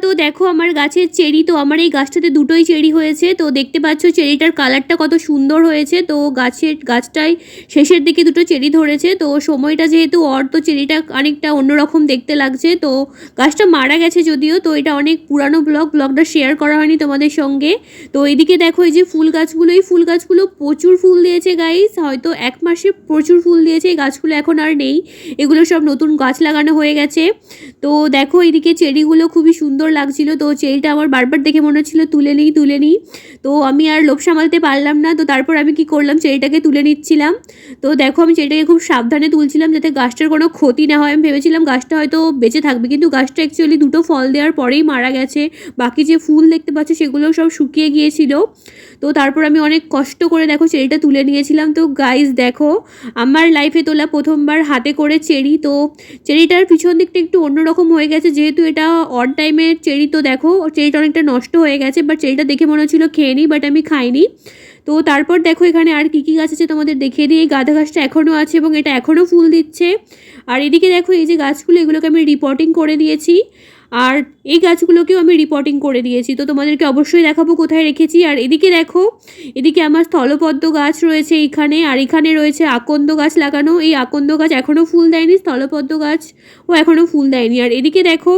তো দেখো আমার গাছের চেরি, তো আমার এই গাছটাতে দুটোই চেরি হয়েছে। তো দেখতে পাচ্ছ চেরিটার কালারটা কত সুন্দর হয়েছে। তো গাছটায় শেষের দিকে দুটো চেরি ধরেছে। তো সময়টা যেহেতু তো চেরিটা অনেকটা অন্যরকম দেখতে লাগছে। তো গাছটা মারা গেছে যদিও, তো এটা অনেক পুরানো ব্লগটা শেয়ার করা হয়নি তোমাদের সঙ্গে। তো এইদিকে দেখো এই যে এই ফুল গাছগুলো প্রচুর ফুল দিয়েছে গাইস, হয়তো 1 মাসে প্রচুর ফুল দিয়েছে। এই গাছগুলো এখন আর নেই, এগুলো সব নতুন গাছ লাগানো হয়ে গেছে। তো দেখো এইদিকে চেরিগুলো খুবই সুন্দর লাগছিল। তো চেরিটা আমার বারবার দেখে মনে হচ্ছিল তুলে নিই। তো আমি আর লোভ সামলাতে পারলাম না। তো তারপর আমি কি করলাম, চেরিটাকে তুলে নিচ্ছিলাম। তো দেখো আমি চেরিটাকে খুব সাবধানে তুলছিলাম যাতে গাছটার কোনো ক্ষতি না হয়। আমি ভেবেছিলাম গাছটা হয়তো বেঁচে থাকবে, কিন্তু গাছটা অ্যাকচুয়ালি দুটো ফল দেওয়ার পরেই মারা গেছে। বাকি যে ফুল দেখতে পাচ্ছ সেগুলোও সব শুকিয়ে গিয়েছিল। তো তারপর আমি অনেক কষ্ট করে দেখো চেরিটা তুলে নিয়েছিলাম। তো গাইস দেখো আমার লাইফে তোলা প্রথমবার হাতে করে চেরি। তো চেরিটার পিছন দিকটা একটু অন্যরকম হয়ে গেছে, যেহেতু এটা অন টাইমের চেরি। তো দেখো চেরিটা অনেকটা নষ্ট হয়ে গেছে, বাট চেরিটা দেখে মনে হচ্ছিলো খেয়ে নিই, বাট আমি খাইনি। তো তারপর দেখো এখানে আর কী গাছ আছে তোমাদের দেখিয়ে দিই। এই গাঁদা গাছটা এখনও আছে এবং এটা এখনও ফুল দিচ্ছে। আর এদিকে দেখো এই যে গাছগুলো, এগুলোকে আমি রিপোর্টিং করে দিয়েছি। আর এই গাছগুলোকেও আমি রিপোর্টিং করে দিয়েছি। তো তোমাদেরকে অবশ্যই দেখাবো কোথায় রেখেছি। আর এদিকে দেখো, এদিকে আমার স্থলপদ্ম গাছ রয়েছে এইখানে, আর এখানে রয়েছে আকন্দ গাছ লাগানো। এই আকন্দ গাছ এখনও ফুল দেয়নি, স্থলপদ্ম গাছ ও এখনও ফুল দেয়নি। আর এদিকে দেখো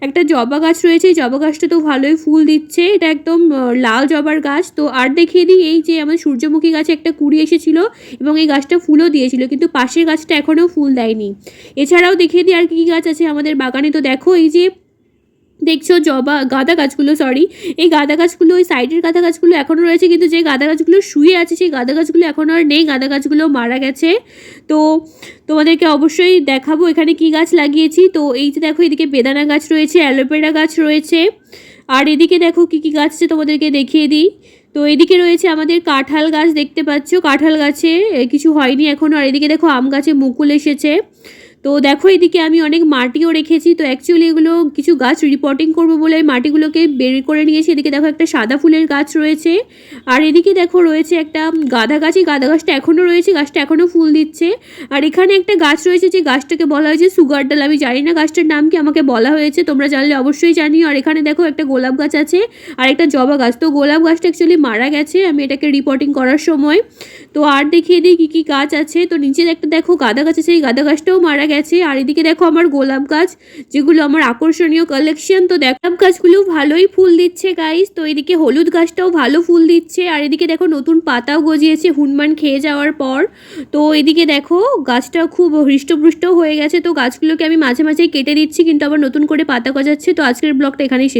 একটা জবা গাছ রয়েছে, এই জবা গাছটা তো ভালোই ফুল দিচ্ছে, এটা একদম লাল জবার গাছ। তো আর দেখিয়ে দিই, এই যে আমার সূর্যমুখী গাছে একটা কুড়ি এসেছিল এবং এই গাছটা ফুলও দিয়েছিল, কিন্তু পাশের গাছটা এখনও ফুল দেয়নি। এছাড়াও দেখিয়ে দিই আর কী গাছ আছে আমাদের বাগানে। তো দেখো এই যে দেখছো গাঁদা গাছগুলো, এই গাঁদা গাছগুলো, ওই সাইডের গাঁদা গাছগুলো এখনও রয়েছে, কিন্তু যে গাঁদা গাছগুলো শুয়ে আছে সেই গাঁদা গাছগুলো এখনও আর নেই, গাঁদা গাছগুলো মারা গেছে। তো তোমাদেরকে অবশ্যই দেখাবো এখানে কি গাছ লাগিয়েছি। তো এই যে দেখো এদিকে বেদানা গাছ রয়েছে, অ্যালোভেরা গাছ রয়েছে। আর এদিকে দেখো কী গাছ আছে তোমাদেরকে দেখিয়ে দিই। তো এদিকে রয়েছে আমাদের কাঁঠাল গাছ, দেখতে পাচ্ছ কাঁঠাল গাছে কিছু হয়নি এখনও। আর এদিকে দেখো আম গাছে মুকুল এসেছে। তো দেখো এদিকে আমি অনেক মাটিও রেখেছি। তো অ্যাকচুয়ালি এগুলো কিছু গাছ রিপোর্টিং করবো বলে আমি মাটিগুলোকে বের করে নিয়েছি। এদিকে দেখো একটা সাদা ফুলের গাছ রয়েছে। আর এদিকে দেখো রয়েছে একটা গাঁদা গাছ, এই গাঁদা গাছটা এখনও রয়েছে, গাছটা এখনও ফুল দিচ্ছে। আর এখানে একটা গাছ রয়েছে, যে গাছটাকে বলা হয়েছে সুগার ডাল। আমি জানি না গাছটার নাম কি, আমাকে বলা হয়েছে, তোমরা জানলে অবশ্যই জানিও। আর এখানে দেখো একটা গোলাপ গাছ আছে আর একটা জবা গাছ। তো গোলাপ গাছটা অ্যাকচুয়ালি মারা গেছে আমি এটাকে রিপোর্টিং করার সময়। তো আর দেখিয়ে দিই কী গাছ আছে। তো নিচে একটা দেখো গাঁদা গাছ আছে, এই গাঁদা গাছটাও মারা গেছে। আর এদিকে দেখো আমার গোলাপ গাছ, যেগুলো আমার আকর্ষণীয় কালেকশন। তো গোলাপ গাছগুলো ভালোই ফুল দিচ্ছে গাইস। তো এদিকে হলুদ গাছটাও ভালো ফুল দিচ্ছে। আর এদিকে দেখো নতুন পাতাও গজিয়েছে হনুমান খেয়ে যাওয়ার পর। তো এদিকে দেখো গাছটা খুব হৃষ্টপুষ্টও হয়ে গেছে। তো গাছগুলোকে আমি মাঝে মাঝেই কেটে দিচ্ছি, কিন্তু আবার নতুন করে পাতা গজাচ্ছে। তো আজকের ব্লগটা এখানেই শেষ।